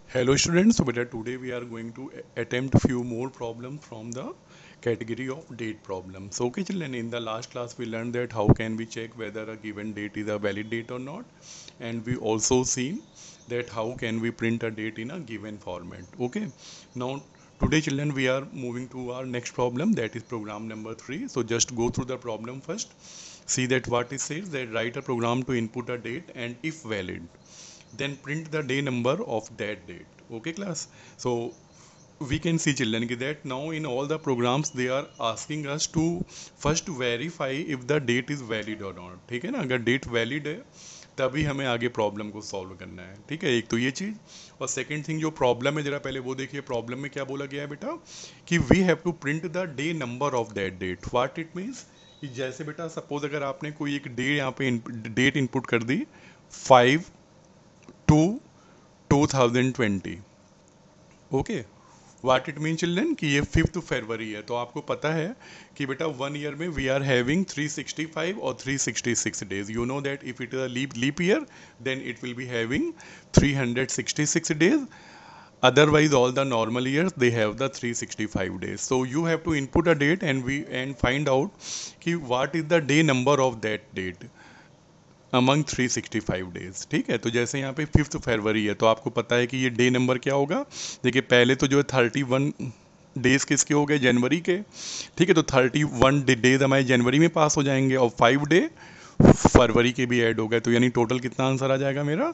Hello students, so beta today we are going to attempt few more problems from the category of date problems. So okay children, in the last class we learned that how can we check whether a given date is a valid date or not, and we also seen that how can we print a date in a given format. Okay, now today children we are moving to our next problem, that is program number 3. So just go through the problem first, see that what it says, that write a program to input a date and if valid then print the day number of that date. Okay class, so we can see children that now in all the programs they are asking us to first verify if the date is valid or not. ठीक है ना, अगर date valid है तभी हमें आगे problem को solve करना है. ठीक है, एक तो ये चीज़. और सेकंड थिंग जो प्रॉब्लम है जरा पहले वो देखिए. प्रॉब्लम में क्या बोला गया है बेटा कि we have to print the day number of that date. What it means कि जैसे बेटा सपोज अगर आपने कोई एक डे यहाँ पे डेट इनपुट कर दी 5/2/2020. Okay, what it mean children कि ये 5 फरवरी है, तो आपको पता है कि बेटा 1 ईयर में वी आर हैविंग 365 और 366 days. You know that if it is a leap year then it will be having 366 days. Otherwise all the normal years they have the 365 days. So you have to input a date and find out कि what is the day number of that date among 365 days. ठीक है, तो जैसे यहाँ पे 5 फरवरी है तो आपको पता है कि ये डे नंबर क्या होगा. देखिए पहले तो जो है 31 डेज किसके हो गए, जनवरी के. ठीक है, तो 31 डेज हमारे जनवरी में पास हो जाएंगे और 5 डे फरवरी के भी ऐड हो गए, तो यानी टोटल कितना आंसर आ जाएगा मेरा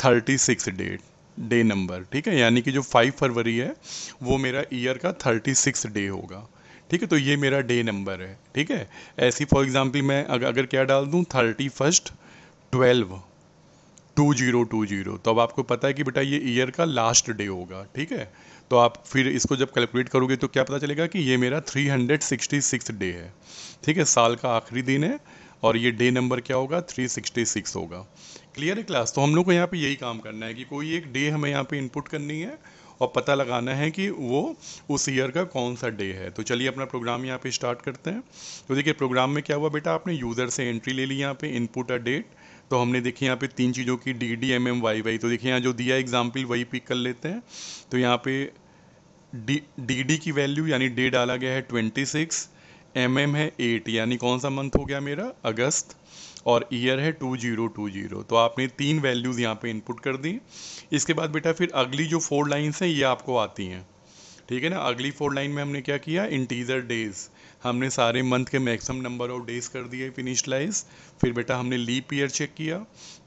36 डे नंबर. ठीक है, यानी कि जो 5 फरवरी है वो मेरा ईयर का 36 डे होगा. ठीक है, तो ये मेरा डे नंबर है. ठीक है, ऐसी फॉर एग्जांपल मैं अगर क्या डाल दूँ 31/12/2020, तो अब आपको पता है कि बेटा ये ईयर का लास्ट डे होगा. ठीक है, तो आप फिर इसको जब कैलकुलेट करोगे तो क्या पता चलेगा कि ये मेरा 366 डे है. ठीक है, साल का आखिरी दिन है और ये डे नंबर क्या होगा 366 होगा. क्लियर है क्लास. तो हम लोग को यहाँ पे यही काम करना है कि कोई एक डे हमें यहाँ पे इनपुट करनी है और पता लगाना है कि वो उस ईयर का कौन सा डे है. तो चलिए अपना प्रोग्राम यहाँ पे स्टार्ट करते हैं. तो देखिए प्रोग्राम में क्या हुआ बेटा, आपने यूज़र से एंट्री ले ली यहाँ पे इनपुट अ डेट. तो हमने देखिए यहाँ पे 3 चीज़ों की DD MM YY, तो देखिए यहाँ जो दिया एग्जाम्पल वही पिक कर लेते हैं. तो यहाँ पे डी की वैल्यू यानी डे डाला गया है 26, MM है 8 यानी कौन सा मंथ हो गया मेरा अगस्त, और ईयर है 2020. तो आपने 3 वैल्यूज़ यहाँ पे इनपुट कर दी. इसके बाद बेटा फिर अगली जो 4 लाइन्स हैं ये आपको आती हैं. ठीक है ना, अगली 4 लाइन में हमने क्या किया, इंटीजर डेज हमने सारे मंथ के मैक्सिमम नंबर ऑफ डेज कर दिए फिनिशलाइज. फिर बेटा हमने लीप ईयर चेक किया,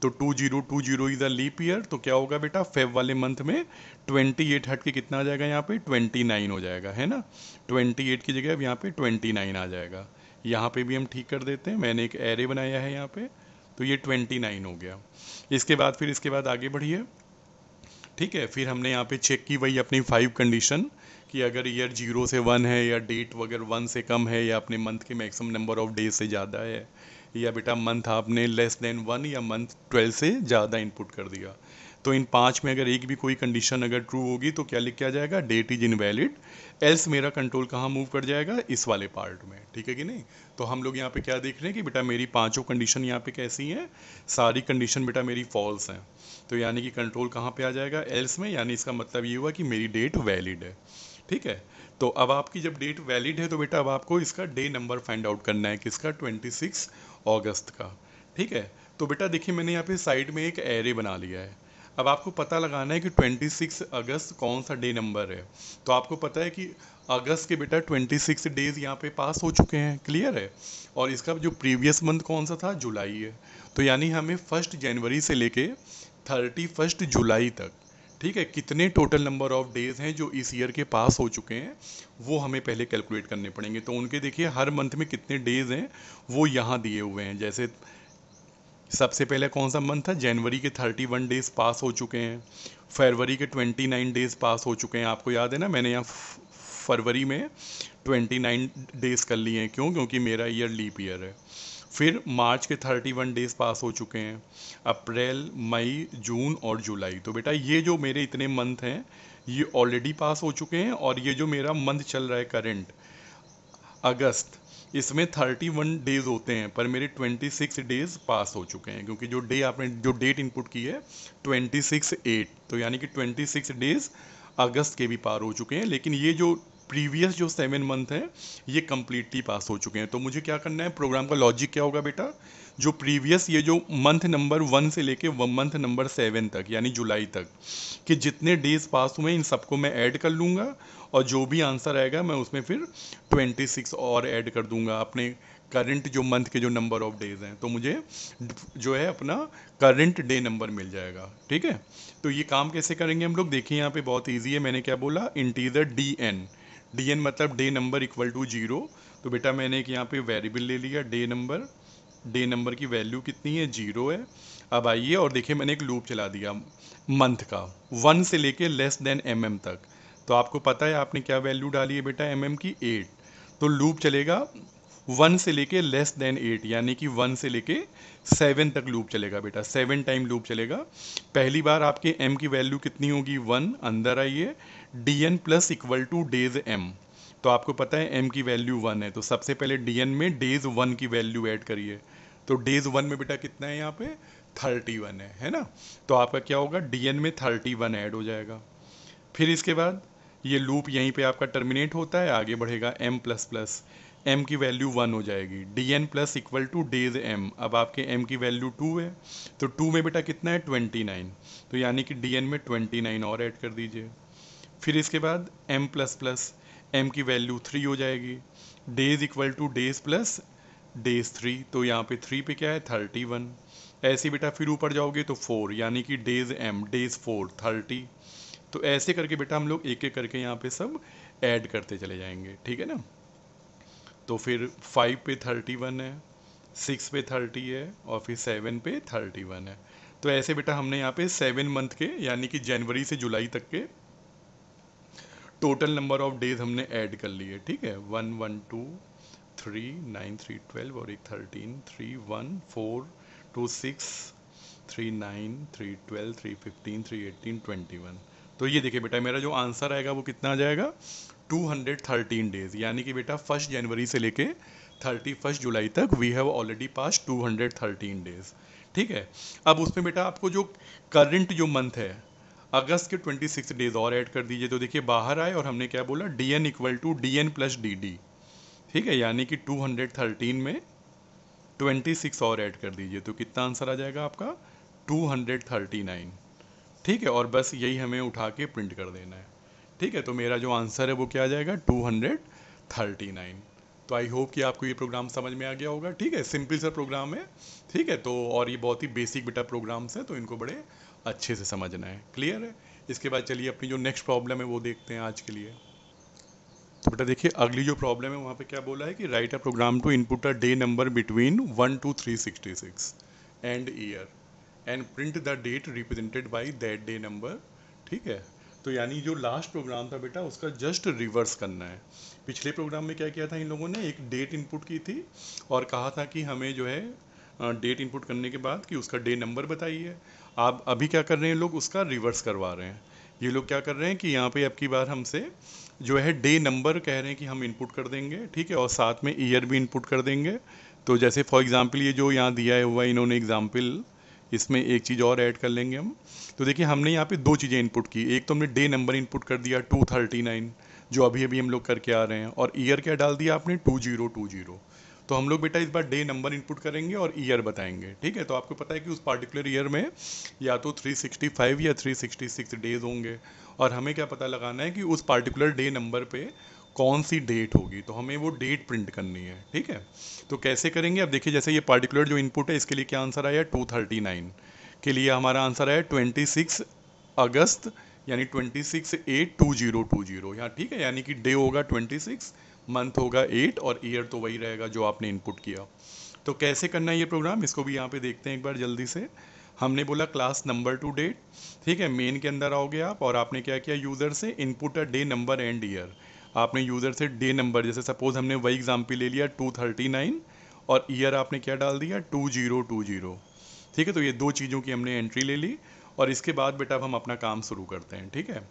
तो 2020 इज अ लीप ईयर, तो क्या होगा बेटा फेब वाले मंथ में 28 हट के कितना आ जाएगा यहाँ पे 29 हो जाएगा, है ना. 28 की जगह अब यहाँ पे 29 आ जाएगा. यहाँ पे भी हम ठीक कर देते हैं, मैंने एक एरे बनाया है यहाँ पे, तो ये 29 हो गया. इसके बाद आगे बढ़िए. ठीक है, फिर हमने यहाँ पे चेक की वही अपनी 5 कंडीशन कि अगर ईयर 0 से 1 है या डेट वगैरह 1 से कम है या अपने मंथ के मैक्सिमम नंबर ऑफ डेज से ज़्यादा है, या बेटा मंथ आपने लेस देन 1 या मंथ 12 से ज़्यादा इनपुट कर दिया. तो इन 5 में अगर एक भी कोई कंडीशन अगर ट्रू होगी तो क्या लिख के आ जाएगा, डेट इज इनवैलिड. एल्स मेरा कंट्रोल कहाँ मूव कर जाएगा, इस वाले पार्ट में. ठीक है कि नहीं. तो हम लोग यहाँ पे क्या देख रहे हैं कि बेटा मेरी 5 कंडीशन यहाँ पे कैसी हैं, सारी कंडीशन बेटा मेरी फॉल्स हैं. तो यानी कि कंट्रोल कहाँ पे आ जाएगा, एल्स में. यानी इसका मतलब ये हुआ कि मेरी डेट वैलिड है. ठीक है, तो अब आपकी जब डेट वैलिड है तो बेटा अब आपको इसका डे नंबर फाइंड आउट करना है, किसका 26 अगस्त का. ठीक है, तो बेटा देखिए मैंने यहाँ पे साइड में एक एरे बना लिया है. अब आपको पता लगाना है कि 26 अगस्त कौन सा डे नंबर है. तो आपको पता है कि अगस्त के बेटा 26 डेज यहाँ पे पास हो चुके हैं. क्लियर है, और इसका जो प्रीवियस मंथ कौन सा था, जुलाई है. तो यानी हमें 1 जनवरी से लेके 31 जुलाई तक, ठीक है, कितने टोटल नंबर ऑफ डेज हैं जो इस ईयर के पास हो चुके हैं वो हमें पहले कैलकुलेट करने पड़ेंगे. तो उनके देखिए हर मंथ में कितने डेज हैं वो यहाँ दिए हुए हैं. जैसे सबसे पहले कौन सा मंथ था, जनवरी के 31 डेज पास हो चुके हैं, फरवरी के 29 डेज पास हो चुके हैं. आपको याद है ना, मैंने यहाँ फरवरी में 29 डेज कर लिए हैं. क्यों, क्योंकि मेरा ईयर लीप ईयर है. फिर मार्च के 31 डेज पास हो चुके हैं, अप्रैल मई जून और जुलाई. तो बेटा ये जो मेरे इतने मंथ हैं ये ऑलरेडी पास हो चुके हैं, और ये जो मेरा मंथ चल रहा है करेंट अगस्त, इसमें 31 डेज होते हैं, पर मेरे 26 डेज पास हो चुके हैं, क्योंकि जो डे आपने जो डेट इनपुट की है 26/8, तो यानी कि 26 डेज अगस्त के भी पार हो चुके हैं। लेकिन ये जो प्रीवियस जो 7 मंथ है ये कम्प्लीटली पास हो चुके हैं। तो मुझे क्या करना है, प्रोग्राम का लॉजिक क्या होगा बेटा, जो प्रीवियस ये जो मंथ नंबर 1 से लेके मंथ नंबर 7 तक यानी जुलाई तक कि जितने डेज पास हुए इन सबको मैं ऐड कर लूँगा, और जो भी आंसर आएगा मैं उसमें फिर 26 और ऐड कर दूंगा अपने करंट जो मंथ के जो नंबर ऑफ डेज हैं, तो मुझे जो है अपना करंट डे नंबर मिल जाएगा। ठीक है, तो ये काम कैसे करेंगे हम लोग, देखिए यहाँ पे बहुत ईजी है। मैंने क्या बोला, इंटीजर डी एन मतलब डे नंबर इक्वल टू 0। तो बेटा मैंने एक यहाँ पे वेरिएबल ले लिया डे नंबर की वैल्यू कितनी है, 0 है। अब आइए और देखिए मैंने एक लूप चला दिया मंथ का 1 से लेके लेस देन mm तक। तो आपको पता है आपने क्या वैल्यू डाली है बेटा mm की, 8। तो लूप चलेगा 1 से लेके लेस देन 8, यानी कि 1 से लेके 7 तक लूप चलेगा बेटा, 7 टाइम लूप चलेगा। पहली बार आपके m की वैल्यू कितनी होगी, 1। अंदर आइए, dn plus equal two days m। तो आपको पता है m की वैल्यू 1 है, तो सबसे पहले dn में डेज 1 की वैल्यू ऐड करिए। तो डेज 1 में बेटा कितना है यहाँ पे, 31 है ना। तो आपका क्या होगा, dn में 31 ऐड हो जाएगा। फिर इसके बाद ये लूप यहीं पे आपका टर्मिनेट होता है, आगे बढ़ेगा m प्लस प्लस, m की वैल्यू 1 हो जाएगी, dn plus equal two days m। अब आपके m की वैल्यू 2 है, तो 2 में बेटा कितना है, 29। तो यानी कि dn में 29 और ऐड कर दीजिए। फिर इसके बाद m प्लस प्लस, m की वैल्यू 3 हो जाएगी, days equal two days plus days 3। तो यहाँ पे 3 पे क्या है, 31। ऐसे बेटा फिर ऊपर जाओगे तो 4, यानी कि डेज m डेज 4 30। तो ऐसे करके बेटा हम लोग एक एक करके यहाँ पे सब ऐड करते चले जाएंगे, ठीक है ना। तो फिर 5 पे 31 है, 6 पे 30 है, और फिर 7 पे 31 है। तो ऐसे बेटा हमने यहाँ पे 7 मंथ के यानी कि जनवरी से जुलाई तक के टोटल नंबर ऑफ डेज हमने ऐड कर लिए। ठीक है, 1 1 2 3 9 3 12 और एक 13 3 1 4 2 6 3 9 3 12 3 15 3 18 21। तो ये देखिए बेटा मेरा जो आंसर आएगा वो कितना आ जाएगा, 213 डेज, यानी कि बेटा 1 जनवरी से लेके 31 जुलाई तक we have already pass 213 days. ठीक है, अब उसमें बेटा आपको जो करंट जो मंथ है अगस्त के 26 डेज और ऐड कर दीजिए। तो देखिए बाहर आए और हमने क्या बोला, D N equal to D N plus D D. ठीक है, यानी कि 213 में 26 और ऐड कर दीजिए, तो कितना आंसर आ जाएगा आपका, 239। ठीक है, और बस यही हमें उठा के प्रिंट कर देना है। ठीक है, तो मेरा जो आंसर है वो क्या आ जाएगा, 239। तो आई होप कि आपको ये प्रोग्राम समझ में आ गया होगा। ठीक है, सिंपल सा प्रोग्राम है। ठीक है, तो और ये बहुत ही बेसिक बेटा प्रोग्राम्स हैं, तो इनको बड़े अच्छे से समझना है। क्लियर है। इसके बाद चलिए अपनी जो नेक्स्ट प्रॉब्लम है वो देखते हैं आज के लिए। तो बेटा देखिए अगली जो प्रॉब्लम है वहाँ पे क्या बोला है कि write a program to input a day number between 1 to 366 and year and print the date represented by that day number. ठीक है, तो यानी जो लास्ट प्रोग्राम था बेटा उसका जस्ट रिवर्स करना है। पिछले प्रोग्राम में क्या किया था इन लोगों ने, एक डेट इनपुट की थी और कहा था कि हमें जो है डेट इनपुट करने के बाद कि उसका डे नंबर बताइए। आप अभी क्या कर रहे हैं, लोग उसका रिवर्स करवा रहे हैं। ये लोग क्या कर रहे हैं कि यहाँ पे अब की बार हमसे जो है डे नंबर कह रहे हैं कि हम इनपुट कर देंगे। ठीक है, और साथ में ईयर भी इनपुट कर देंगे। तो जैसे फॉर एग्जांपल ये जो यहाँ दिया है हुआ इन्होंने एग्जांपल, इसमें एक चीज़ और ऐड कर लेंगे हम। तो देखिए हमने यहाँ पे 2 चीज़ें इनपुट की, एक तो हमने डे नंबर इनपुट कर दिया 239 जो अभी अभी हम लोग करके आ रहे हैं, और ईयर क्या डाल दिया आपने, 2020। तो हम लोग बेटा इस बार डे नंबर इनपुट करेंगे और ईयर बताएंगे। ठीक है, तो आपको पता है कि उस पार्टिकुलर ईयर में या तो 365 या 366 डेज होंगे, और हमें क्या पता लगाना है कि उस पार्टिकुलर डे नंबर पे कौन सी डेट होगी, तो हमें वो डेट प्रिंट करनी है। ठीक है, तो कैसे करेंगे, अब देखिए जैसे ये पार्टिकुलर जो इनपुट है इसके लिए क्या आंसर आया, 239 के लिए हमारा आंसर आया 26 अगस्त यानी 26/8/2020 यहाँ। ठीक है, यानी कि डे होगा 26, मंथ होगा 8 और ईयर तो वही रहेगा जो आपने इनपुट किया। तो कैसे करना है ये प्रोग्राम, इसको भी यहाँ पे देखते हैं एक बार जल्दी से। हमने बोला क्लास नंबर टू डेट। ठीक है, मेन के अंदर आओगे आप और आपने क्या किया, यूज़र से input a day number and year. आपने यूज़र से डे नंबर, जैसे सपोज हमने वही एग्जाम्पल ले लिया 239 और ईयर आपने क्या डाल दिया 2020। ठीक है, तो ये 2 चीज़ों की हमने एंट्री ले ली और इसके बाद बेटा अब हम अपना काम शुरू करते हैं, ठीक है।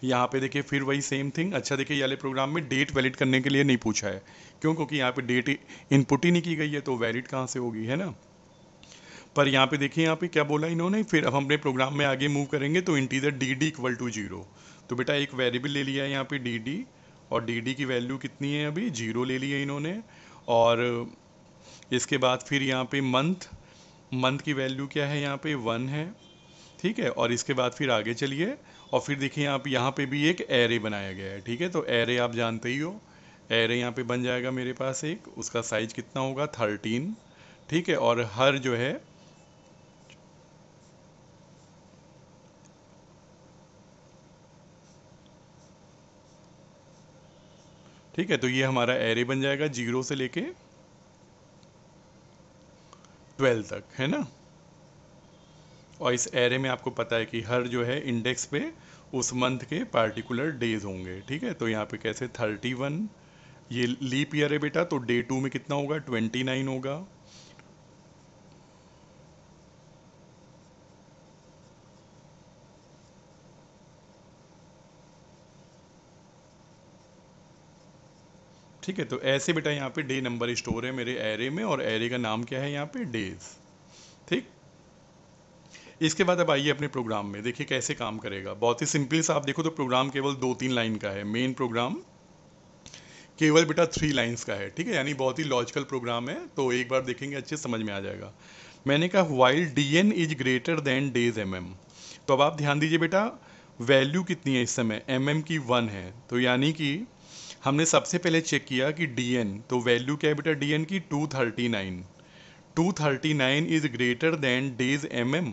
यहाँ पे देखिए फिर वही सेम थिंग। अच्छा देखिए ये वाले प्रोग्राम में डेट वैलिड करने के लिए नहीं पूछा है, क्यों? क्योंकि यहाँ पे डेट इनपुट ही नहीं की गई है, तो वैलिड कहाँ से होगी, है ना। पर यहाँ पे देखिए यहाँ पे क्या बोला इन्होंने, फिर अब हम अपने प्रोग्राम में आगे मूव करेंगे तो integer D D equal to zero. तो बेटा एक वेरिएबल ले लिया है यहाँ पे डी डी, और डी डी की वैल्यू कितनी है, अभी जीरो ले ली है इन्होंने। और इसके बाद फिर यहाँ पे मंथ, मंथ की वैल्यू क्या है, यहाँ पे वन है, ठीक है। और इसके बाद फिर आगे चलिए, और फिर देखिए यहाँ पे भी एक एरे बनाया गया है, ठीक है। तो एरे आप जानते ही हो, एरे यहाँ पे बन जाएगा मेरे पास एक, उसका साइज कितना होगा 13, ठीक है। और हर जो है ठीक है, तो ये हमारा एरे बन जाएगा 0 से लेके 12 तक, है ना। और इस एरे में आपको पता है कि हर जो है इंडेक्स पे उस मंथ के पार्टिकुलर डेज होंगे, ठीक है। तो यहाँ पे कैसे 31, ये लीप ईयर है बेटा, तो डे 2 में कितना होगा 29 होगा। ठीक है, तो ऐसे बेटा यहाँ पे डे नंबर स्टोर है मेरे एरे में, और एरे का नाम क्या है यहाँ पे डेज, ठीक। इसके बाद अब आइए अपने प्रोग्राम में, देखिए कैसे काम करेगा। बहुत ही सिंपल सा आप देखो तो प्रोग्राम केवल 2-3 लाइन का है, मेन प्रोग्राम केवल बेटा 3 लाइंस का है, ठीक है। यानी बहुत ही लॉजिकल प्रोग्राम है, तो एक बार देखेंगे अच्छे समझ में आ जाएगा। मैंने कहा while D N is greater than days M M, तो अब आप ध्यान दीजिए बेटा, वैल्यू कितनी है इस समय, एम एम की 1 है, तो यानी कि हमने सबसे पहले चेक किया कि डी एन, तो वैल्यू क्या है बेटा डी एन की 239, 239 is greater than days M M,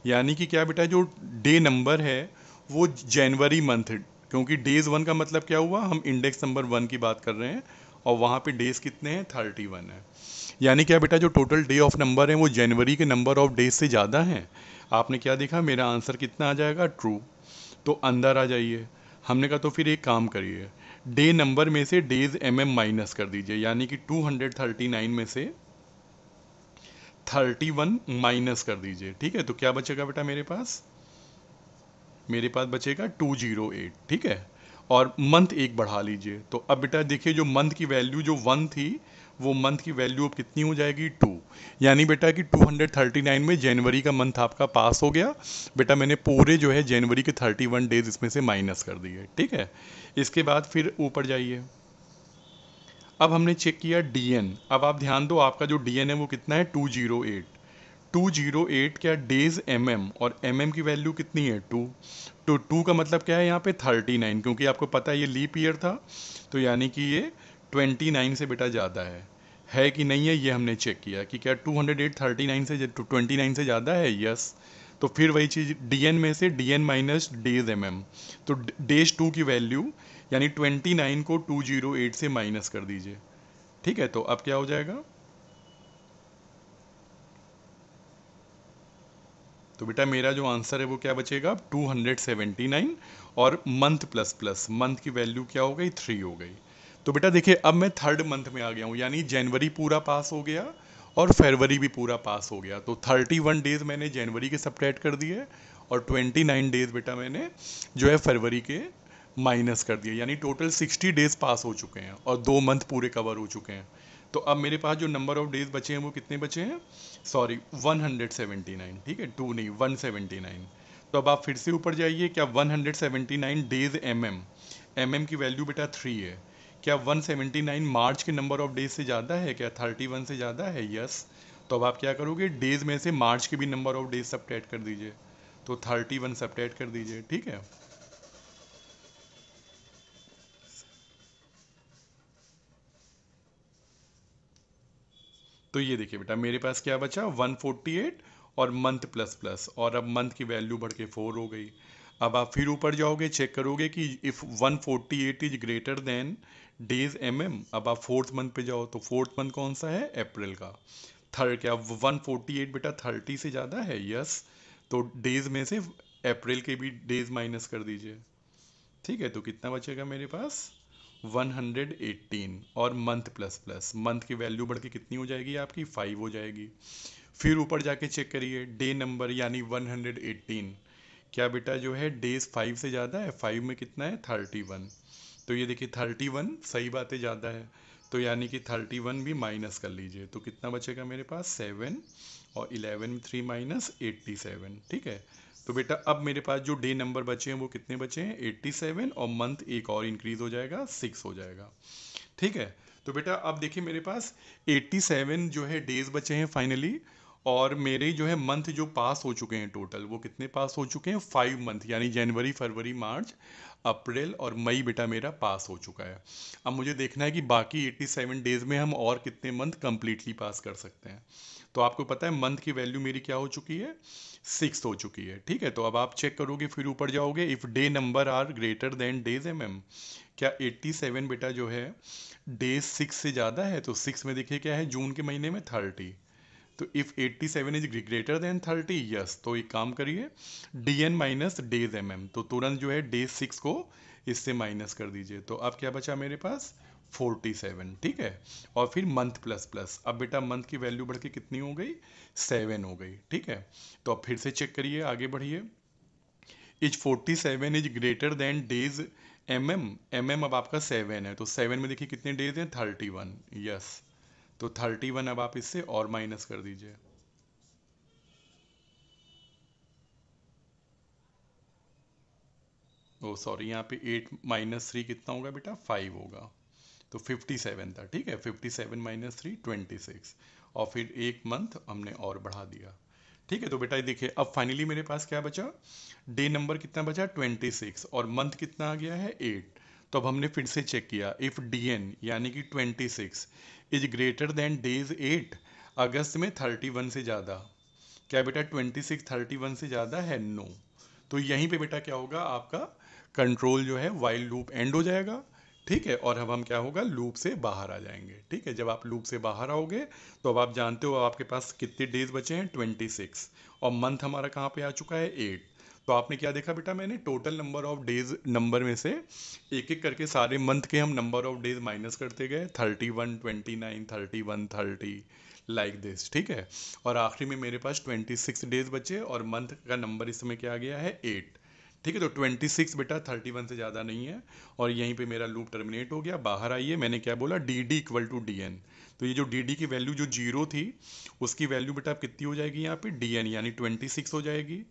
यानी कि क्या बेटा जो डे नंबर है वो जनवरी मंथ, क्योंकि डेज वन का मतलब क्या हुआ, हम इंडेक्स नंबर 1 की बात कर रहे हैं, और वहाँ पे डेज कितने हैं 31 है। यानी क्या बेटा जो टोटल डे ऑफ नंबर है वो जनवरी के नंबर ऑफ डेज से ज़्यादा हैं। आपने क्या देखा, मेरा आंसर कितना आ जाएगा ट्रू। तो अंदर आ जाइए, हमने कहा तो फिर एक काम करिए, डे नंबर में से डेज एम एम माइनस कर दीजिए, यानी कि 239 में से 31 माइनस कर दीजिए, ठीक है। तो क्या बचेगा बेटा मेरे पास, मेरे पास बचेगा 208, ठीक है। और मंथ एक बढ़ा लीजिए, तो अब बेटा देखिए जो मंथ की वैल्यू जो 1 थी, वो मंथ की वैल्यू अब कितनी हो जाएगी 2, यानी बेटा कि 239 में जनवरी का मंथ आपका पास हो गया। बेटा मैंने पूरे जो है जनवरी के 31 डेज इसमें से माइनस कर दिए, ठीक है। इसके बाद फिर ऊपर जाइए, अब हमने चेक किया डीएन, अब आप ध्यान दो आपका जो डीएन है वो कितना है 208, 208 क्या डेज एमएम, और एमएम की वैल्यू कितनी है 2, तो 2 का मतलब क्या है यहाँ पे 39, क्योंकि आपको पता है ये लीप ईयर था, तो यानी कि ये 29 से बेटा ज़्यादा है कि नहीं है, ये हमने चेक किया कि क्या 208 39 से 29 से ज़्यादा है, यस। तो फिर वही चीज़ डीएन में से डीएन माइनस डेज एमएम, तो डेज 2 की वैल्यू यानी 29 को 208 से माइनस कर दीजिए, ठीक है। तो अब क्या हो जाएगा, तो बेटा मेरा जो आंसर है वो क्या बचेगा 279, और मंथ प्लस प्लस मंथ की वैल्यू क्या हो गई 3 हो गई। तो बेटा देखिए अब मैं थर्ड मंथ में आ गया हूँ, यानी जनवरी पूरा पास हो गया और फरवरी भी पूरा पास हो गया। तो 31 डेज मैंने जनवरी के सब्ट्रैक्ट कर दिए, और 29 डेज बेटा मैंने जो है फरवरी के माइनस कर दिए, यानी टोटल 60 डेज पास हो चुके हैं और 2 मंथ पूरे कवर हो चुके हैं। तो अब मेरे पास जो नंबर ऑफ डेज बचे हैं वो कितने बचे हैं, सॉरी 179, ठीक है 2 नहीं 179। तो अब आप फिर से ऊपर जाइए, क्या 179 डेज एमएम, एमएम की वैल्यू बेटा 3 है, क्या 179 मार्च के नंबर ऑफ डेज से ज़्यादा है, क्या 31 से ज़्यादा है, यस। तो अब आप क्या करोगे, डेज में से मार्च के भी नंबर ऑफ डेज सब्ट्रैक्ट कर दीजिए, तो 31 सब्ट्रैक्ट कर दीजिए, ठीक है। तो ये देखिए बेटा मेरे पास क्या बचा 148, और मंथ प्लस प्लस, और अब मंथ की वैल्यू बढ़ के 4 हो गई। अब आप फिर ऊपर जाओगे, चेक करोगे कि if 148 is greater than days MM, अब आप फोर्थ मंथ पे जाओ, तो फोर्थ मंथ कौन सा है, अप्रैल का। थर्ड क्या 148 बेटा 30 से ज़्यादा है, यस। तो डेज में से अप्रैल के भी डेज माइनस कर दीजिए, ठीक है। तो कितना बचेगा मेरे पास 118, और मंथ प्लस प्लस मंथ की वैल्यू बढ़ के कितनी हो जाएगी आपकी 5 हो जाएगी। फिर ऊपर जाके चेक करिए डे नंबर यानी 118, क्या बेटा जो है डेज 5 से ज़्यादा है? 5 में कितना है? 31। तो ये देखिए 31 सही बात है, ज़्यादा है, तो यानी कि 31 भी माइनस कर लीजिए, तो कितना बचेगा मेरे पास? 7, और 11 में 3 माइनस 87। ठीक है, तो बेटा अब मेरे पास जो डे नंबर बचे हैं वो कितने बचे हैं? 87, और मंथ एक और इंक्रीज हो जाएगा, 6 हो जाएगा। ठीक है, तो बेटा अब देखिए मेरे पास 87 जो है डेज बचे हैं फाइनली, और मेरे जो है मंथ जो पास हो चुके हैं टोटल, वो कितने पास हो चुके हैं? 5 मंथ, यानी जनवरी, फरवरी, मार्च, अप्रैल और मई बेटा मेरा पास हो चुका है। अब मुझे देखना है कि बाकी 87 डेज में हम और कितने मंथ कंप्लीटली पास कर सकते हैं। तो आपको पता है मंथ की वैल्यू मेरी क्या हो चुकी है? 6 हो चुकी है। ठीक है, तो अब आप चेक करोगे, फिर ऊपर जाओगे, if day number are greater than days क्या 87 बेटा जो है डेज 6 से ज़्यादा है? तो 6 में देखिए क्या है, जून के महीने में 30। तो if 87 is greater then 30, yes, तो एक काम करिए, DN माइनस डेज तो तुरंत जो है डेज 6 को इससे माइनस कर दीजिए। तो अब क्या बचा मेरे पास? 47। ठीक है, और फिर मंथ प्लस प्लस, अब बेटा मंथ की वैल्यू बढ़ के कितनी हो गई? 7 हो गई। ठीक है, तो अब फिर से चेक करिए, आगे बढ़िए। Is 47 is greater than days अब आपका 7 है, तो 7 में देखिए कितने डेज हैं? 31। यस, तो 31 अब आप इससे और माइनस कर दीजिए। ओ सॉरी, यहाँ पे 8 माइनस 3 कितना होगा बेटा? 5 होगा, तो 57 था। ठीक है, 57 माइनस 3 26, और फिर एक मंथ हमने और बढ़ा दिया। ठीक है, तो बेटा ये देखिए अब फाइनली मेरे पास क्या बचा? डे नंबर कितना बचा? 26, और मंथ कितना आ गया है? 8। तो अब हमने फिर से चेक किया, इफ़ DN यानी कि 26 इज ग्रेटर देन डेज 8, अगस्त में 31 से ज़्यादा, क्या बेटा 26 31 से ज़्यादा है? नो। तो यहीं पे बेटा क्या होगा, आपका कंट्रोल जो है वाइल लूप एंड हो जाएगा। ठीक है, और अब हम क्या होगा, लूप से बाहर आ जाएंगे। ठीक है, जब आप लूप से बाहर आओगे तो अब आप जानते हो आपके पास कितने डेज बचे हैं? 26, और मंथ हमारा कहाँ पे आ चुका है? 8। तो आपने क्या देखा बेटा, मैंने total number of days number में से एक एक करके सारे मंथ के हम नंबर ऑफ डेज माइनस करते गए, 31 29 31 30, लाइक दिस। ठीक है, और आखिरी में मेरे पास 26 डेज बचे, और मंथ का नंबर इस समय क्या आ गया है? 8। ठीक है, तो 26 बेटा 31 से ज़्यादा नहीं है, और यहीं पे मेरा लूप टर्मिनेट हो गया। बाहर आइए, मैंने क्या बोला? DD equal to DN। तो ये जो DD की वैल्यू जो 0 थी, उसकी वैल्यू बेटा अब कितनी हो जाएगी यहाँ पे? DN यानी 26 हो जाएगी।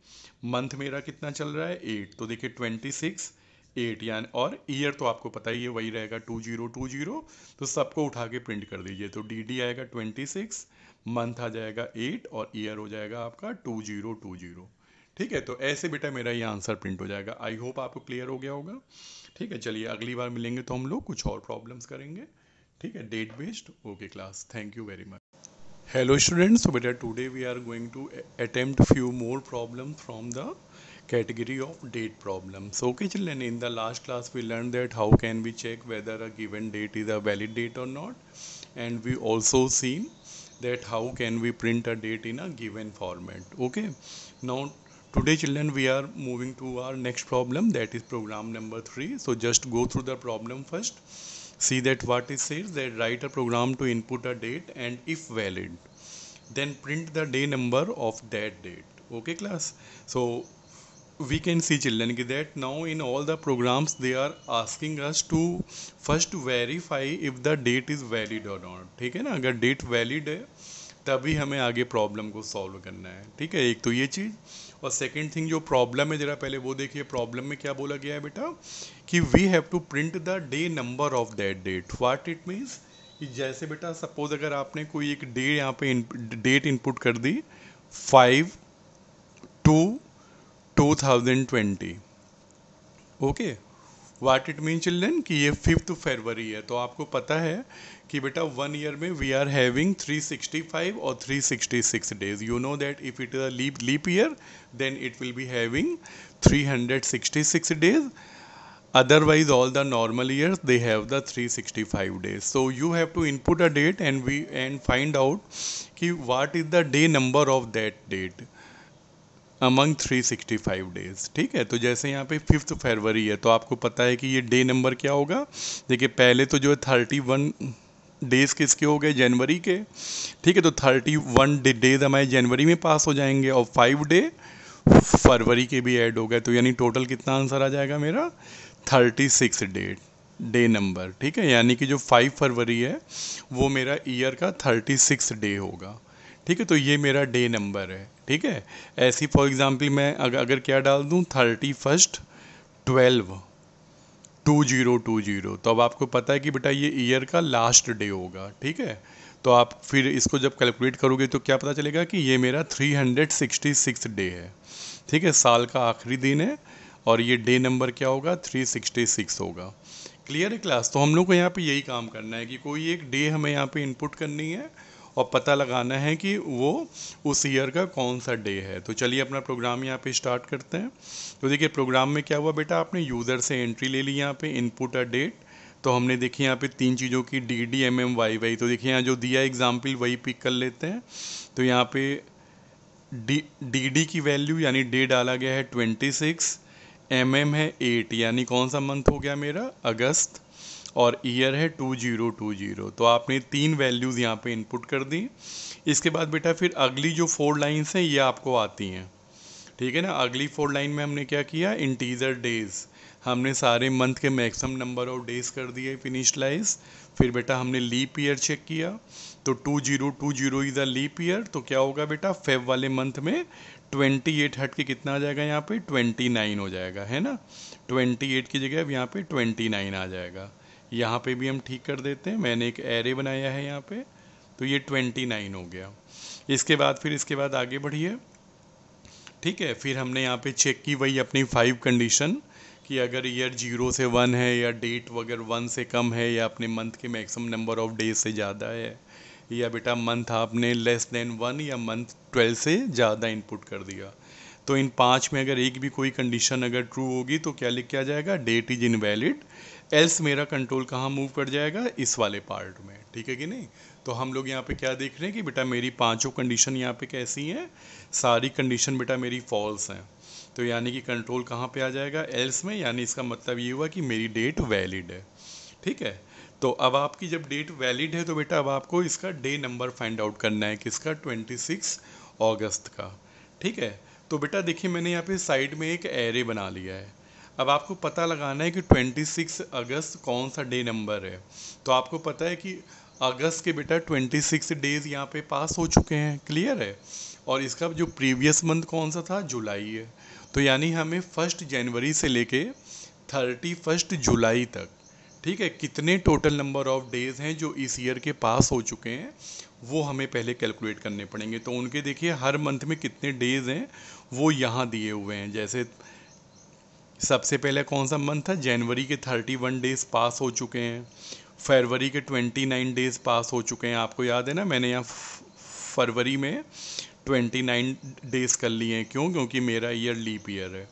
मंथ मेरा कितना चल रहा है? 8, तो देखिए 26 8 यानी, और ईयर तो आपको पता ही है वही रहेगा 2020, तो सबको उठा के प्रिंट कर दीजिए। तो DD आएगा 26, मंथ आ जाएगा 8, और ईयर हो जाएगा आपका 2020। ठीक है, तो ऐसे बेटा मेरा ये आंसर प्रिंट हो जाएगा। आई होप आपको क्लियर हो गया होगा। ठीक है, चलिए अगली बार मिलेंगे तो हम लोग कुछ और प्रॉब्लम्स करेंगे। ठीक है, date based. Okay class, thank you very much. Hello students, so beta today we are going to attempt few more problems from the category of date problems. So okay children, in the last class we learned that how can we check whether a given date is a valid date or not, and we also seen that how can we print a date in a given format. Okay, now today children we are moving to our next problem, that is program number 3. So just go through the problem first. See that what it says, that write a program to input a date, and if valid then print the day number of that date. Okay class, so we can see children that now in all the programs they are asking us to first verify if the date is valid or not. ठीक है ना, अगर date valid है तभी हमें आगे problem को solve करना है। ठीक है, एक तो ये चीज़, और सेकंड थिंग जो प्रॉब्लम है, जरा पहले वो देखिए प्रॉब्लम में क्या बोला गया है बेटा, कि we have to print the day number of that date. What it means, कि जैसे बेटा सपोज अगर आपने कोई एक डे यहाँ पे डेट इनपुट कर दी 5/2/2020। Okay, what it mean children कि ये 5 फरवरी है, तो आपको पता है कि बेटा 1 ईयर में वी आर हैविंग 365 और 366 days. You know that if it is a leap year then it will be having 366 days, otherwise all the normal years they have the 365 days. So you have to input a date and find out कि what is the day number of that date among 365 days। ठीक है, तो जैसे यहाँ पे 5 फरवरी है, तो आपको पता है कि ये डे नंबर क्या होगा। देखिए पहले तो जो है 31 डेज किसके हो गए? जनवरी के। ठीक है, तो 31 डेज हमारे जनवरी में पास हो जाएंगे, और 5 डे फरवरी के भी ऐड हो गए, तो यानी टोटल कितना आंसर आ जाएगा मेरा 36 डे नंबर। ठीक है, यानी कि जो 5 फरवरी है वो मेरा ईयर का 36 डे होगा। ठीक है, तो ये मेरा डे नंबर है। ठीक है, ऐसी फॉर एग्जांपल मैं अगर क्या डाल दूँ 31/12/2020, तो अब आपको पता है कि बेटा ये ईयर का लास्ट डे होगा। ठीक है, तो आप फिर इसको जब कैलकुलेट करोगे तो क्या पता चलेगा कि ये मेरा 366 डे है। ठीक है, साल का आखिरी दिन है और ये डे नंबर क्या होगा 366 होगा। क्लियर है क्लास? तो हम लोग को यहाँ पे यही काम करना है कि कोई एक डे हमें यहाँ पे इनपुट करनी है और पता लगाना है कि वो उस ईयर का कौन सा डे है। तो चलिए अपना प्रोग्राम यहाँ पे स्टार्ट करते हैं। तो देखिए प्रोग्राम में क्या हुआ बेटा, आपने यूज़र से एंट्री ले ली यहाँ पे इनपुट अ डेट। तो हमने देखिए यहाँ पे 3 चीज़ों की DD MM YY, तो देखिए यहाँ जो दिया एग्जाम्पल वही पिक कर लेते हैं। तो यहाँ पे डी की वैल्यू यानी डे डाला गया है 26, MM है 8 यानी कौन सा मंथ हो गया मेरा अगस्त, और ईयर है 2020। तो आपने 3 वैल्यूज़ यहाँ पे इनपुट कर दी। इसके बाद बेटा फिर अगली जो 4 लाइन्स हैं ये आपको आती हैं। ठीक है ना, अगली 4 लाइन में हमने क्या किया, इंटीजर डेज, हमने सारे मंथ के मैक्सिमम नंबर ऑफ डेज कर दिए फिनिशलाइज। फिर बेटा हमने लीप ईयर चेक किया, तो 2020 इज़ अ लीप ईयर, तो क्या होगा बेटा फेब वाले मंथ में 28 हट के कितना आ जाएगा यहाँ पे 29 हो जाएगा, है ना। 28 की जगह अब यहाँ पे 29 आ जाएगा। यहाँ पे भी हम ठीक कर देते हैं, मैंने एक एरे बनाया है यहाँ पे, तो ये 29 हो गया। इसके बाद आगे बढ़िए। ठीक है, फिर हमने यहाँ पे चेक की वही अपनी 5 कंडीशन कि अगर ईयर 0 से 1 है या डेट वगैरह 1 से कम है या अपने मंथ के मैक्सिमम नंबर ऑफ डेज से ज़्यादा है, या बेटा मंथ आपने लेस देन 1 या मंथ 12 से ज़्यादा इनपुट कर दिया। तो इन 5 में अगर एक भी कोई कंडीशन अगर ट्रू होगी तो क्या लिख के आ जाएगा, डेट इज इनवैलिड। एल्स मेरा कंट्रोल कहाँ मूव कर जाएगा, इस वाले पार्ट में। ठीक है कि नहीं? तो हम लोग यहाँ पे क्या देख रहे हैं कि बेटा मेरी 5 कंडीशन यहाँ पे कैसी हैं, सारी कंडीशन बेटा मेरी फॉल्स हैं। तो यानी कि कंट्रोल कहाँ पे आ जाएगा, एल्स में, यानी इसका मतलब ये हुआ कि मेरी डेट वैलिड है। ठीक है, तो अब आपकी जब डेट वैलिड है तो बेटा अब आपको इसका डे नंबर फाइंड आउट करना है, किसका, 26 अगस्त का। ठीक है, तो बेटा देखिए मैंने यहाँ पे साइड में एक एरे बना लिया है। अब आपको पता लगाना है कि 26 अगस्त कौन सा डे नंबर है। तो आपको पता है कि अगस्त के बेटा 26 डेज यहाँ पे पास हो चुके हैं, क्लियर है। और इसका जो प्रीवियस मंथ कौन सा था, जुलाई है। तो यानी हमें 1 जनवरी से लेके 31 जुलाई तक, ठीक है, कितने टोटल नंबर ऑफ डेज़ हैं जो इस ईयर के पास हो चुके हैं वो हमें पहले कैलकुलेट करने पड़ेंगे। तो उनके देखिए हर मंथ में कितने डेज़ हैं वो यहाँ दिए हुए हैं। जैसे सबसे पहले कौन सा मंथ था, जनवरी के 31 डेज़ पास हो चुके हैं, फरवरी के 29 डेज़ पास हो चुके हैं। आपको याद है ना, मैंने यहाँ फरवरी में 29 डेज़ कर लिए हैं, क्यों, क्योंकि मेरा ईयर लीप ईयर है।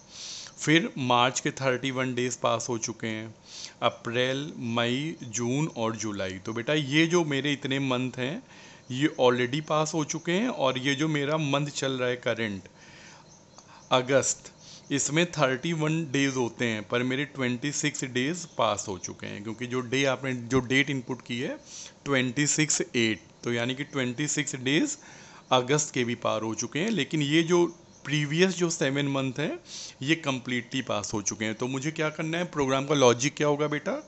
फिर मार्च के 31 डेज़ पास हो चुके हैं, अप्रैल, मई, जून और जुलाई। तो बेटा ये जो मेरे इतने मंथ हैं ये ऑलरेडी पास हो चुके हैं, और ये जो मेरा मंथ चल रहा है करंट अगस्त, इसमें 31 डेज़ होते हैं पर मेरे 26 डेज़ पास हो चुके हैं, क्योंकि जो डे आपने जो डेट इनपुट की है 26/8, तो यानी कि 26 डेज़ अगस्त के भी पार हो चुके हैं। लेकिन ये जो प्रीवियस जो 7 मंथ हैं ये कम्प्लीटली पास हो चुके हैं। तो मुझे क्या करना है, प्रोग्राम का लॉजिक क्या होगा बेटा,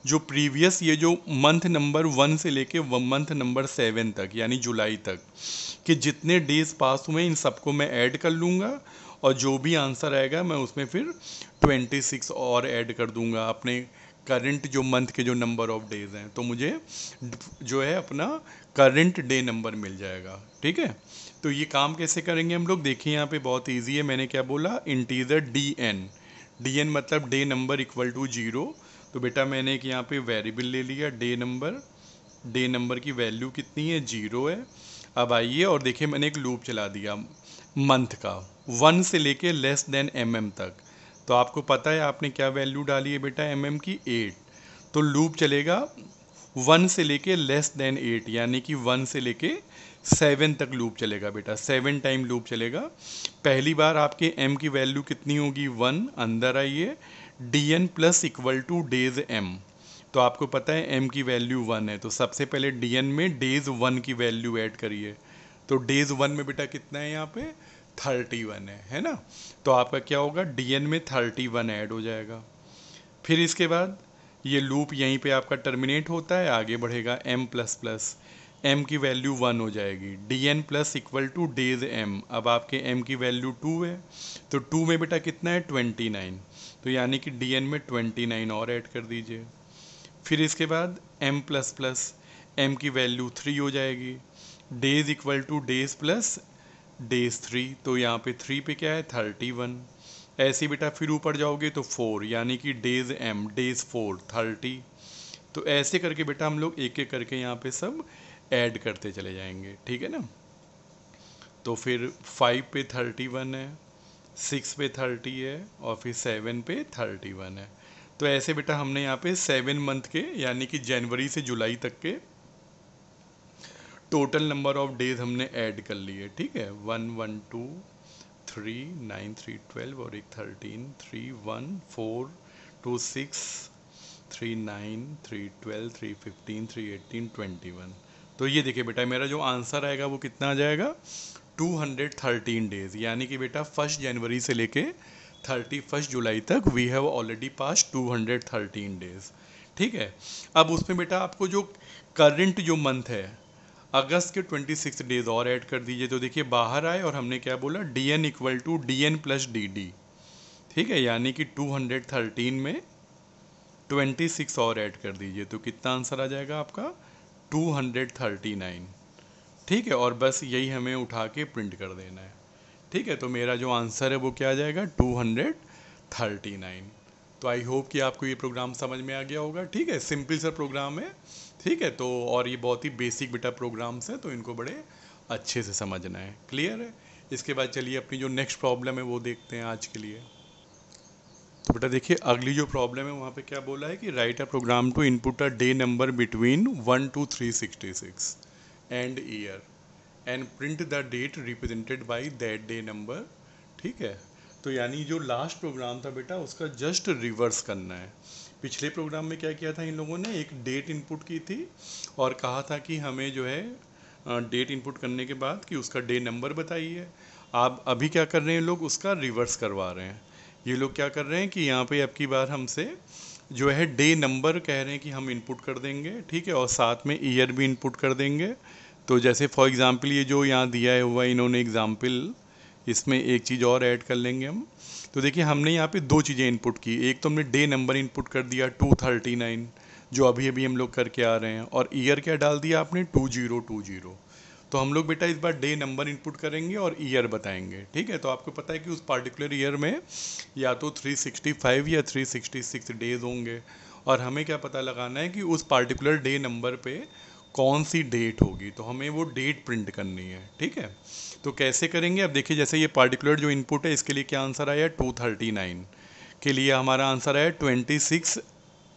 जो प्रीवियस ये जो मंथ नंबर 1 से लेके मंथ नंबर 7 तक यानी जुलाई तक कि जितने डेज पास हुए इन सबको मैं ऐड कर लूँगा, और जो भी आंसर आएगा मैं उसमें फिर 26 और ऐड कर दूंगा अपने करंट जो मंथ के जो नंबर ऑफ डेज हैं। तो मुझे जो है अपना करंट डे नंबर मिल जाएगा। ठीक है, तो ये काम कैसे करेंगे हम लोग, देखिए यहाँ पे बहुत इजी है। मैंने क्या बोला, इंटीजर DN मतलब डे नंबर इक्वल टू 0। तो बेटा मैंने एक यहाँ पे वेरिएबल ले लिया डे नंबर की वैल्यू कितनी है, 0 है। अब आइए और देखिए मैंने एक लूप चला दिया मंथ का 1 से लेके लेस देन MM तक। तो आपको पता है आपने क्या वैल्यू डाली है बेटा MM की, 8। तो लूप चलेगा 1 से लेके लेस देन 8 यानी कि 1 से लेके 7 तक लूप चलेगा बेटा, 7 टाइम लूप चलेगा। पहली बार आपके M की वैल्यू कितनी होगी, 1। अंदर आइए, DN plus equal two days M। तो आपको पता है M की वैल्यू 1 है, तो सबसे पहले DN में डेज 1 की वैल्यू ऐड करिए। तो डेज 1 में बेटा कितना है यहाँ पे 31 है ना। तो आपका क्या होगा, DN में 31 ऐड हो जाएगा। फिर इसके बाद ये लूप यहीं पे आपका टर्मिनेट होता है, आगे बढ़ेगा m प्लस प्लस, m की वैल्यू 1 हो जाएगी, DN plus equal two days m। अब आपके m की वैल्यू 2 है, तो 2 में बेटा कितना है 29, तो यानी कि DN में 29 और ऐड कर दीजिए। फिर इसके बाद m प्लस प्लस, m की वैल्यू 3 हो जाएगी, days equal two days plus days 3, तो यहाँ पे 3 पे क्या है 31। ऐसे ही बेटा फिर ऊपर जाओगे तो 4, यानी कि डेज m, डेज 4 30। तो ऐसे करके बेटा हम लोग एक एक करके यहाँ पे सब ऐड करते चले जाएंगे, ठीक है ना। तो फिर 5 पे 31 है, 6 पे 30 है, और फिर 7 पे 31 है। तो ऐसे बेटा हमने यहाँ पे 7 मंथ के, यानी कि जनवरी से जुलाई तक के टोटल नंबर ऑफ डेज हमने ऐड कर लिए, ठीक है। 1 1 2 3 9 3 12 और एक 13, 3 1 4 2 6 3 9 3 12 3 15 3 18 21। तो ये देखिए बेटा मेरा जो आंसर आएगा वो कितना आ जाएगा 213 डेज, यानी कि बेटा 1 जनवरी से लेके 31 जुलाई तक we have already pass 213 days, ठीक है। अब उसमें बेटा आपको जो करंट जो मंथ है अगस्त के 26 डेज और ऐड कर दीजिए। तो देखिए बाहर आए और हमने क्या बोला, DN equal to DN plus DD, ठीक है, यानी कि 213 में 26 और ऐड कर दीजिए, तो कितना आंसर आ जाएगा आपका 239, ठीक है। और बस यही हमें उठा के प्रिंट कर देना है, ठीक है। तो मेरा जो आंसर है वो क्या आ जाएगा 239। तो आई होप कि आपको ये प्रोग्राम समझ में आ गया होगा, ठीक है। सिंपल सा प्रोग्राम है, ठीक है। तो और ये बहुत ही बेसिक बेटा प्रोग्राम्स हैं, तो इनको बड़े अच्छे से समझना है, क्लियर है। इसके बाद चलिए अपनी जो नेक्स्ट प्रॉब्लम है वो देखते हैं आज के लिए। तो बेटा देखिए अगली जो प्रॉब्लम है वहाँ पे क्या बोला है कि write a program to input a day number between 1 to 366 and year and print the date represented by that day number, ठीक है। तो यानी जो लास्ट प्रोग्राम था बेटा उसका जस्ट रिवर्स करना है। पिछले प्रोग्राम में क्या किया था इन लोगों ने, एक डेट इनपुट की थी और कहा था कि हमें जो है डेट इनपुट करने के बाद कि उसका डे नंबर बताइए। आप अभी क्या कर रहे हैं, लोग उसका रिवर्स करवा रहे हैं। ये लोग क्या कर रहे हैं कि यहाँ पे अब की बार हमसे जो है डे नंबर कह रहे हैं कि हम इनपुट कर देंगे, ठीक है, और साथ में ईयर भी इनपुट कर देंगे। तो जैसे फॉर एग्ज़ाम्पल ये जो यहाँ दिया है हुआ इन्होंने एग्ज़ाम्पल, इसमें एक चीज़ और ऐड कर लेंगे हम। तो देखिए हमने यहाँ पे दो चीज़ें इनपुट की, एक तो हमने डे नंबर इनपुट कर दिया 239 जो अभी अभी हम लोग करके आ रहे हैं, और ईयर क्या डाल दिया आपने 2020। तो हम लोग बेटा इस बार डे नंबर इनपुट करेंगे और ईयर बताएंगे, ठीक है। तो आपको पता है कि उस पार्टिकुलर ईयर में या तो 365 या 366 डेज होंगे, और हमें क्या पता लगाना है कि उस पार्टिकुलर डे नंबर पे कौन सी डेट होगी, तो हमें वो डेट प्रिंट करनी है, ठीक है। तो कैसे करेंगे, अब देखिए जैसे ये पार्टिकुलर जो इनपुट है इसके लिए क्या आंसर आया 239, के लिए हमारा आंसर आया 26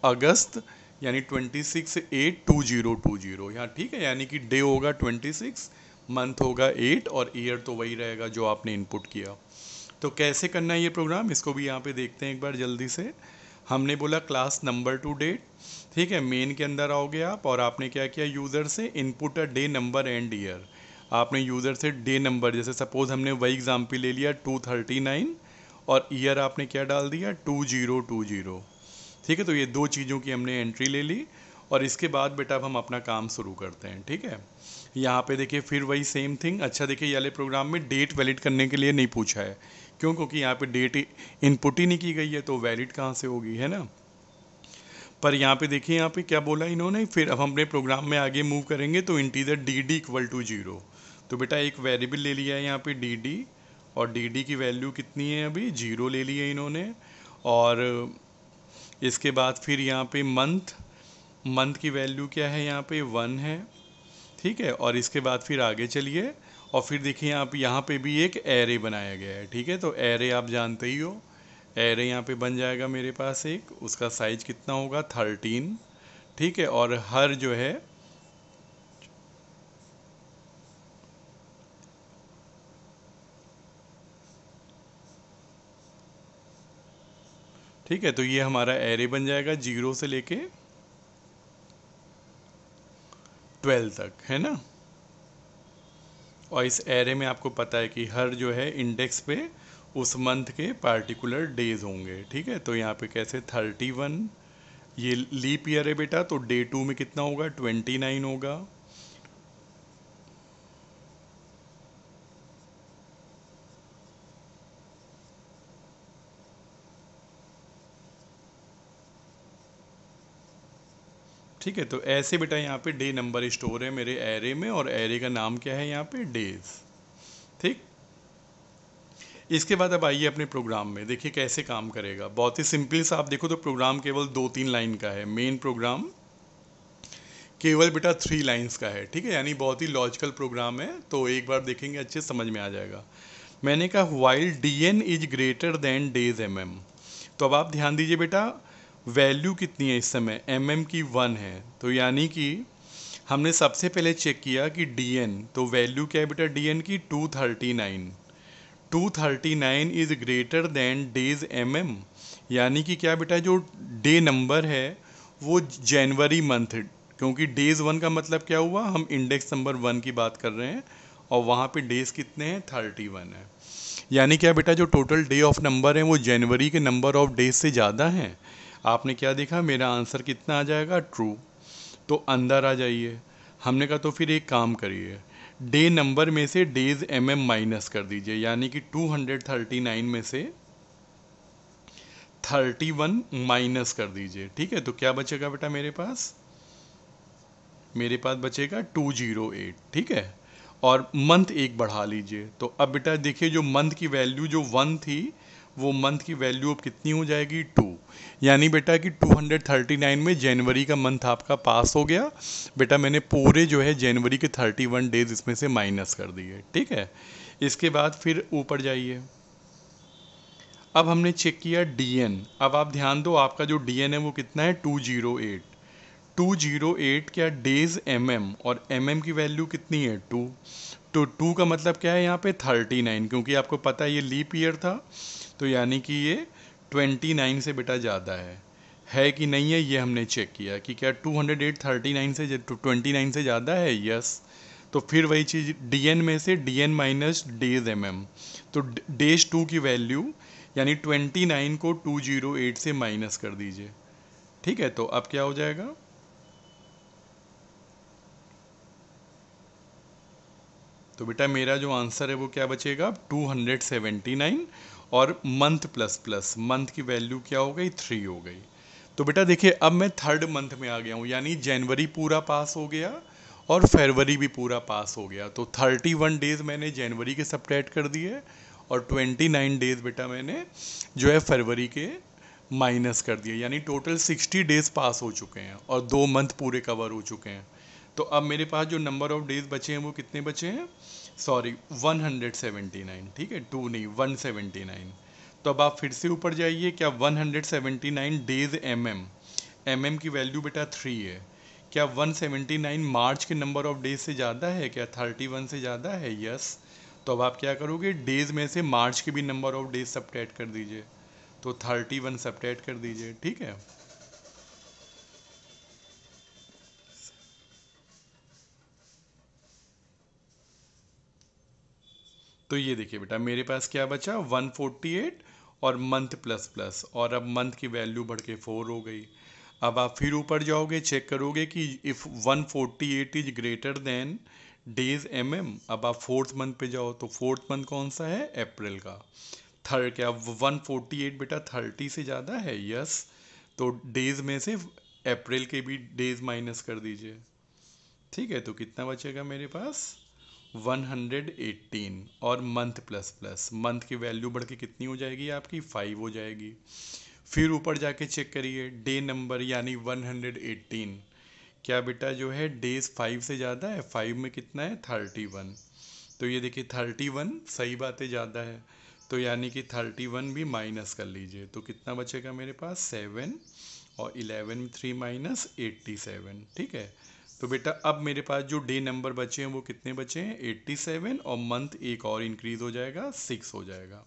अगस्त, यानी 26/8/2020 यहाँ, ठीक है। यानी कि डे होगा 26, मंथ होगा 8 और ईयर तो वही रहेगा जो आपने इनपुट किया। तो कैसे करना है ये प्रोग्राम, इसको भी यहाँ पे देखते हैं एक बार जल्दी से। हमने बोला क्लास नंबर टू डेट, ठीक है, मेन के अंदर आओगे आप और आपने क्या किया, यूज़र से input a day number and year. आपने यूज़र से डे नंबर, जैसे सपोज हमने वही एग्जाम्पल ले लिया 239, और ईयर आपने क्या डाल दिया 2020, ठीक है। तो ये दो चीज़ों की हमने एंट्री ले ली, और इसके बाद बेटा अब हम अपना काम शुरू करते हैं, ठीक है। यहाँ पे देखिए फिर वही सेम थिंग। अच्छा देखिए ये वाले प्रोग्राम में डेट वैलिड करने के लिए नहीं पूछा है, क्यों, क्योंकि यहाँ पे डेट इनपुट ही नहीं की गई है, तो वैलिड कहाँ से होगी, है ना। पर यहाँ पे देखिए यहाँ पे क्या बोला इन्होंने, फिर अब हम अपने प्रोग्राम में आगे मूव करेंगे तो इंटीजर DD इक्वल टू 0। तो बेटा एक वेरिएबल ले लिया है यहाँ पे DD, और DD की वैल्यू कितनी है, अभी 0 ले ली है इन्होंने। और इसके बाद फिर यहाँ पे मंथ, मंथ की वैल्यू क्या है यहाँ पे 1 है, ठीक है। और इसके बाद फिर आगे चलिए, और फिर देखिए आप यहाँ पे भी एक एरे बनाया गया है, ठीक है। तो एरे आप जानते ही हो, एरे यहाँ पे बन जाएगा मेरे पास एक, उसका साइज कितना होगा 13, ठीक है। और हर जो है ठीक है, तो ये हमारा एरे बन जाएगा 0 से लेके 12 तक, है ना। और इस एरे में आपको पता है कि हर जो है इंडेक्स पे उस मंथ के पार्टिकुलर डेज होंगे, ठीक है। तो यहाँ पे कैसे 31, ये लीप ईयर है बेटा, तो डे 2 में कितना होगा, 29 होगा। ठीक है, तो ऐसे बेटा यहाँ पे डे नंबर स्टोर है मेरे एरे में, और एरे का नाम क्या है यहाँ पे, डेज। ठीक, इसके बाद अब आइए अपने प्रोग्राम में, देखिए कैसे काम करेगा। बहुत ही सिंपल सा, आप देखो तो प्रोग्राम केवल 2-3 लाइन का है। मेन प्रोग्राम केवल बेटा 3 लाइन्स का है, ठीक है, यानी बहुत ही लॉजिकल प्रोग्राम है। तो एक बार देखेंगे अच्छे समझ में आ जाएगा। मैंने कहा while D N is greater than days M M. तो अब आप ध्यान दीजिए बेटा, वैल्यू कितनी है इस समय, एम एम की 1 है। तो यानी कि हमने सबसे पहले चेक किया कि डी एन, तो वैल्यू क्या है बेटा डी एन की, 239। 239 is greater than days M M, यानी कि क्या बेटा, जो डे नंबर है वो जनवरी मंथ, क्योंकि डेज 1 का मतलब क्या हुआ, हम इंडेक्स नंबर 1 की बात कर रहे हैं, और वहाँ पे डेज कितने हैं, 31 है। यानी क्या बेटा, जो टोटल डे ऑफ नंबर है वो जनवरी के नंबर ऑफ डेज से ज़्यादा हैं। आपने क्या देखा, मेरा आंसर कितना आ जाएगा, ट्रू। तो अंदर आ जाइए। हमने कहा तो फिर एक काम करिए, डे नंबर में से डेज एम एम माइनस कर दीजिए, यानी कि 239 में से 31 माइनस कर दीजिए। ठीक है, तो क्या बचेगा बेटा मेरे पास बचेगा 208, ठीक है। और मंथ एक बढ़ा लीजिए। तो अब बेटा देखिए, जो मंथ की वैल्यू जो 1 थी, वो मंथ की वैल्यू अब कितनी हो जाएगी, 2। यानी बेटा कि 239 में जनवरी का मंथ आपका पास हो गया। बेटा मैंने पूरे जो है जनवरी के 31 डेज इसमें से माइनस कर दिए, ठीक है। इसके बाद फिर ऊपर जाइए। अब हमने चेक किया डीएन। अब आप ध्यान दो, आपका जो डीएन है वो कितना है, 208। 208 क्या, डेज एमएम, और एमएम की वैल्यू कितनी है, 2। तो 2 का मतलब क्या है यहाँ पे, 39, क्योंकि आपको पता है ये लीप ईयर था, तो यानी कि ये 29 से बेटा ज़्यादा है कि नहीं है, ये हमने चेक किया कि क्या 208 39 से 29 से ज़्यादा है, यस। तो फिर वही चीज़, डीएन में से डीएन माइनस डेज एमएम, तो डेज 2 की वैल्यू यानी 29 को 208 से माइनस कर दीजिए, ठीक है। तो अब क्या हो जाएगा, तो बेटा मेरा जो आंसर है वो क्या बचेगा, 279, और मंथ प्लस प्लस मंथ की वैल्यू क्या हो गई, 3 हो गई। तो बेटा देखिए, अब मैं थर्ड मंथ में आ गया हूँ, यानी जनवरी पूरा पास हो गया और फरवरी भी पूरा पास हो गया। तो 31 डेज मैंने जनवरी के सब्ट्रैक्ट कर दिए, और 29 डेज बेटा मैंने जो है फरवरी के माइनस कर दिए, यानी टोटल 60 डेज पास हो चुके हैं और 2 मंथ पूरे कवर हो चुके हैं। तो अब मेरे पास जो नंबर ऑफ डेज बचे हैं वो कितने बचे हैं, सॉरी 179, ठीक है, 2 नहीं 179। तो अब आप फिर से ऊपर जाइए, क्या 179 डेज एमएम, एमएम की वैल्यू बेटा 3 है। क्या 179 मार्च के नंबर ऑफ डेज से ज़्यादा है, क्या 31 से ज़्यादा है, यस। तो अब आप क्या करोगे, डेज में से मार्च के भी नंबर ऑफ डेज सब्ट्रैक्ट कर दीजिए, तो 31 सब्ट्रैक्ट कर दीजिए, ठीक है। तो ये देखिए बेटा, मेरे पास क्या बचा, 148, और मंथ प्लस प्लस, और अब मंथ की वैल्यू बढ़ के 4 हो गई। अब आप फिर ऊपर जाओगे, चेक करोगे कि if 148 is greater than days MM. अब आप फोर्थ मंथ पे जाओ, तो फोर्थ मंथ कौन सा है, अप्रैल का। थर्ड क्या, 148 बेटा 30 से ज़्यादा है, यस। तो डेज में से अप्रैल के भी डेज माइनस कर दीजिए, ठीक है। तो कितना बचेगा मेरे पास, 118, और मंथ प्लस प्लस मंथ की वैल्यू बढ़ के कितनी हो जाएगी आपकी, 5 हो जाएगी। फिर ऊपर जाके चेक करिए डे नंबर, यानी 118, क्या बेटा जो है डेज 5 से ज़्यादा है, 5 में कितना है, 31। तो ये देखिए 31, सही बात है, ज़्यादा है, तो यानी कि 31 भी माइनस कर लीजिए, तो कितना बचेगा मेरे पास, 7, और 11 में 3 माइनस 87, ठीक है। तो बेटा अब मेरे पास जो डे नंबर बचे हैं वो कितने बचे हैं, 87, और मंथ एक और इंक्रीज हो जाएगा, 6 हो जाएगा,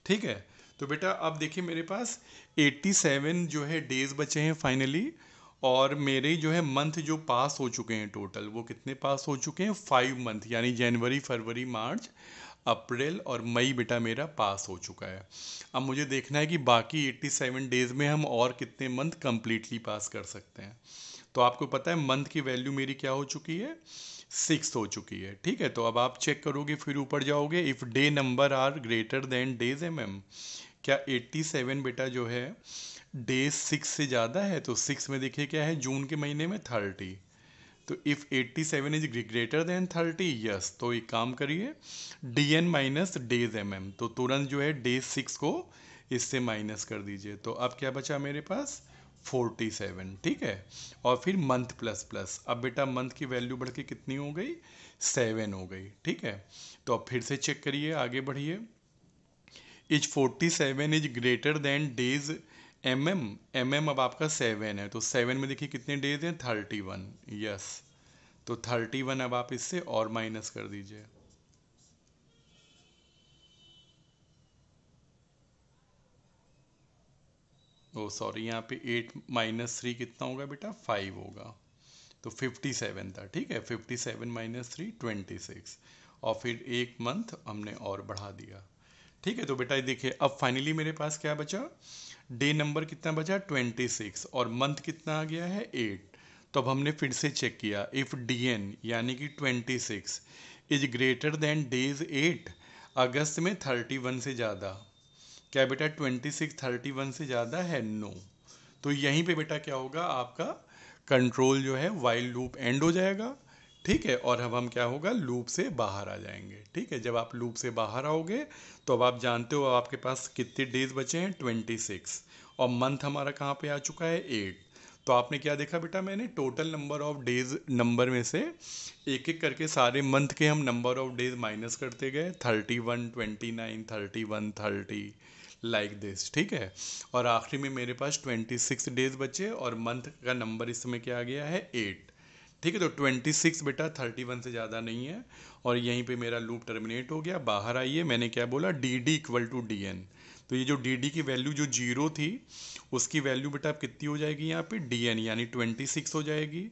ठीक है। तो बेटा अब देखिए मेरे पास 87 जो है डेज बचे हैं फाइनली, और मेरे जो है मंथ जो पास हो चुके हैं टोटल, वो कितने पास हो चुके हैं, 5 मंथ, यानी जनवरी फरवरी मार्च अप्रैल और मई बेटा मेरा पास हो चुका है। अब मुझे देखना है कि बाकी 87 डेज में हम और कितने मंथ कंप्लीटली पास कर सकते हैं। तो आपको पता है मंथ की वैल्यू मेरी क्या हो चुकी है, 6 हो चुकी है। ठीक है, तो अब आप चेक करोगे, फिर ऊपर जाओगे, if day number are greater than days क्या 87 बेटा जो है डे 6 से ज़्यादा है? तो 6 में देखिए क्या है, जून के महीने में 30। तो if 87 is greater then 30, yes, तो एक काम करिए, डी एन माइनस डेज तो तुरंत जो है डे 6 को इससे माइनस कर दीजिए। तो अब क्या बचा मेरे पास, 47। ठीक है, और फिर मंथ प्लस प्लस, अब बेटा मंथ की वैल्यू बढ़ के कितनी हो गई, 7 हो गई। ठीक है, तो अब फिर से चेक करिए, आगे बढ़िए, is 47 is greater than days अब आपका 7 है, तो 7 में देखिए कितने डेज हैं, 31। यस, तो 31 अब आप इससे और माइनस कर दीजिए। ओ सॉरी, यहाँ पे 8 - 3 कितना होगा बेटा, 5 होगा। तो 57 था। ठीक है, 57 - 3 26, और फिर एक मंथ हमने और बढ़ा दिया। ठीक है, तो बेटा ये देखिए, अब फाइनली मेरे पास क्या बचा, डे नंबर कितना बचा, 26, और मंथ कितना आ गया है, 8। तो अब हमने फिर से चेक किया, इफ़ डी एन यानी कि 26 इज ग्रेटर देन डेज 8, अगस्त में 31 से ज़्यादा, क्या बेटा 26 31 से ज़्यादा है, नो। तो यहीं पे बेटा क्या होगा, आपका कंट्रोल जो है वाइल लूप एंड हो जाएगा। ठीक है, और अब हम क्या होगा, लूप से बाहर आ जाएंगे। ठीक है, जब आप लूप से बाहर आओगे तो अब आप जानते हो अब आपके पास कितने डेज बचे हैं, 26, और मंथ हमारा कहाँ पे आ चुका है, 8। तो आपने क्या देखा बेटा, मैंने total number of days number में से एक एक करके सारे मंथ के हम नंबर ऑफ डेज माइनस करते गए, 31 29 31 30, लाइक दिस। ठीक है, और आखिरी में मेरे पास 26 डेज बचे, और मंथ का नंबर इस समय क्या आ गया है, 8। ठीक है, तो 26 बेटा 31 से ज़्यादा नहीं है, और यहीं पे मेरा लूप टर्मिनेट हो गया। बाहर आइए, मैंने क्या बोला, D D equal to D N. तो ये जो डी डी की वैल्यू जो 0 थी, उसकी वैल्यू बेटा अब कितनी हो जाएगी, यहाँ पे डी एन यानी 26 हो जाएगी।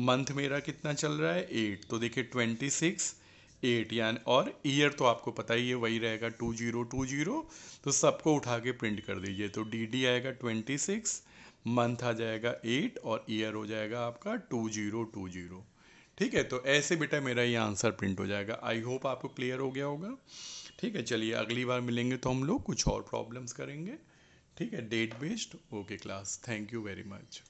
मंथ मेरा कितना चल रहा है, 8, तो देखिए 26 8 यानी, और ईयर तो आपको पता ही है वही रहेगा, 2020। तो सबको उठा के प्रिंट कर दीजिए, तो डी डी आएगा 26, मंथ आ जाएगा 8, और ईयर हो जाएगा आपका 2020। ठीक है, तो ऐसे बेटा मेरा ये आंसर प्रिंट हो जाएगा। आई होप आपको क्लियर हो गया होगा। ठीक है, चलिए अगली बार मिलेंगे तो हम लोग कुछ और प्रॉब्लम्स करेंगे। ठीक है, date based. Okay class, thank you very much.